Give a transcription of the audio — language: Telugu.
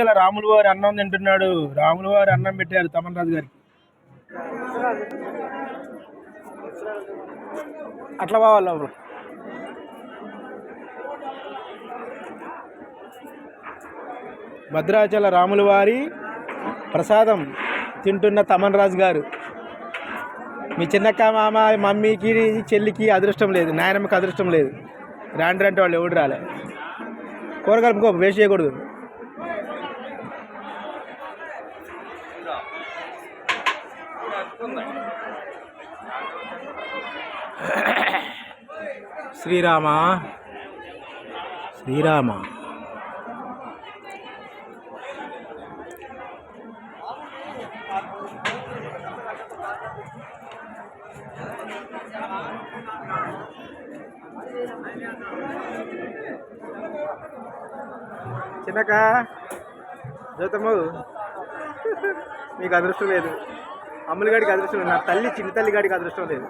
ఇలా రాములు వారి అన్నం తింటున్నాడు. రాములు వారి అన్నం పెట్టారు తమన్ రాజు గారికి. అట్లా పోవాలి. భద్రాచల రాముల వారి ప్రసాదం తింటున్న తమన్ రాజు గారు. మీ చిన్నక్క మామ మమ్మీకి చెల్లికి అదృష్టం లేదు, నాయనమ్మకి అదృష్టం లేదు. రాండ్రంటే వాళ్ళు ఎవడు రాలే. కూరగాయలు ఇంకో వేస్ట్ చేయకూడదు. శ్రీరామ శ్రీరామ. చిన్నక జ్యోతమ్మ మీకు అదృష్టం లేదు, అమ్ముల గాడికి అదృష్టం లేదు, నా తల్లి చిన్న తల్లి గాడికి అదృష్టం లేదు.